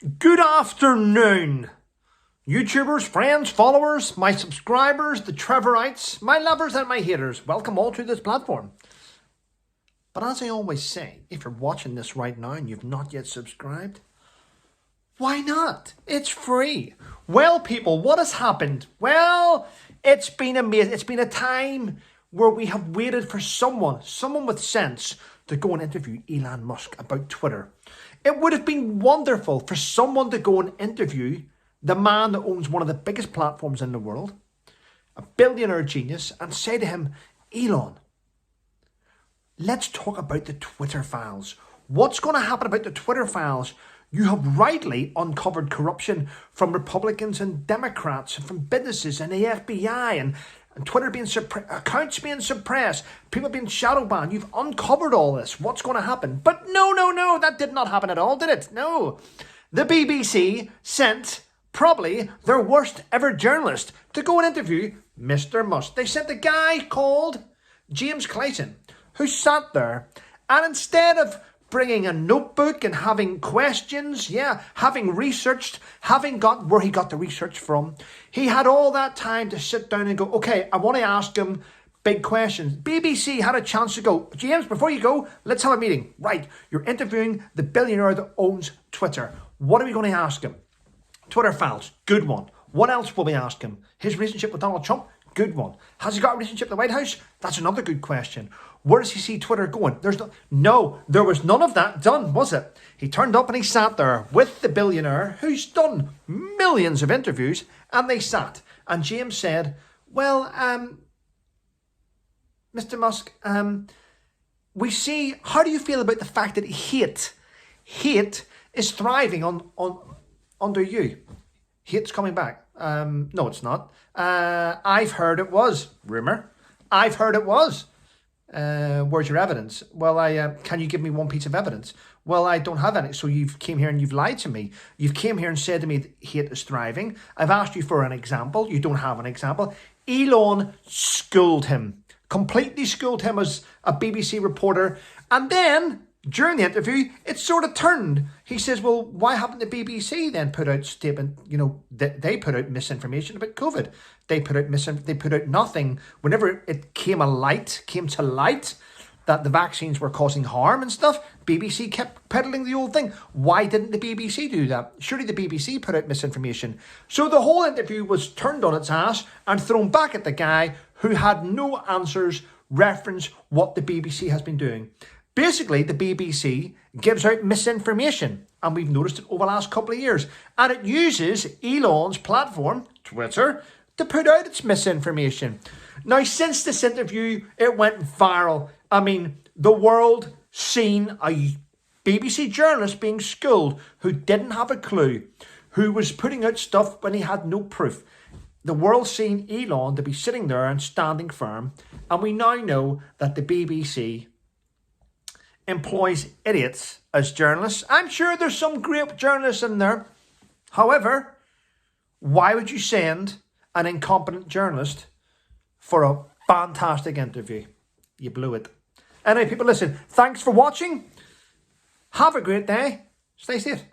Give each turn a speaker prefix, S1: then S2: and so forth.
S1: Good afternoon, YouTubers, friends, followers, my subscribers, the Trevorites, my lovers and my haters. Welcome all to this platform. But as I always say, if you're watching this right now and you've not yet subscribed, why not? It's free. Well, people, what has happened? Well, it's been amazing. It's been a time where we have waited for someone with sense to go and interview Elon Musk about Twitter. It would have been wonderful for someone to go and interview the man that owns one of the biggest platforms in the world, a billionaire genius, and say to him, Elon, let's talk about the Twitter files. What's going to happen about the Twitter files? You have rightly uncovered corruption from Republicans and Democrats and from businesses and the FBI and Twitter being accounts being suppressed, people being shadow banned. You've uncovered all this. What's going to happen? But no, that did not happen at all, did it? No. The BBC sent probably their worst ever journalist to go and interview Mr. Musk. They sent a guy called James Clayton, who sat there, and instead of bringing a notebook and having questions, having researched, having got where he got the research from, he had all that time to sit down and go, okay, I want to ask him big questions. BBC had a chance to go, James, before you go, let's have a meeting. Right, you're interviewing the billionaire that owns Twitter. What are we going to ask him? Twitter files, good one. What else will we ask him? His relationship with Donald Trump? Good one. Has he got a relationship with the White House? That's another good question. Where does he see Twitter going? There was none of that done, was it? He turned up and he sat there with the billionaire who's done millions of interviews, and they sat. And James said, well, Mr. Musk, we see, how do you feel about the fact that hate is thriving under you? Hate's coming back. No, it's not. I've heard it was. Rumour. I've heard it was. Where's your evidence? Well, can you give me one piece of evidence? Well, I don't have any. So you've came here and you've lied to me. You've came here and said to me that hate is thriving. I've asked you for an example. You don't have an example. Elon schooled him. Completely schooled him as a BBC reporter. And then, during the interview, it sort of turned. He says, well, why haven't the BBC then put out statement, they put out misinformation about COVID. They put out nothing. Whenever it came to light that the vaccines were causing harm and stuff, BBC kept peddling the old thing. Why didn't the BBC do that? Surely the BBC put out misinformation. So the whole interview was turned on its ass and thrown back at the guy who had no answers reference what the BBC has been doing. Basically, the BBC gives out misinformation, and we've noticed it over the last couple of years. And it uses Elon's platform, Twitter, to put out its misinformation. Now, since this interview, it went viral. I mean, the world seen a BBC journalist being schooled who didn't have a clue, who was putting out stuff when he had no proof. The world seen Elon to be sitting there and standing firm, and we now know that the BBC employs idiots as journalists. I'm sure there's some great journalists in there. However, why would you send an incompetent journalist for a fantastic interview? You blew it. Anyway, people, listen, thanks for watching. Have a great day. Stay safe.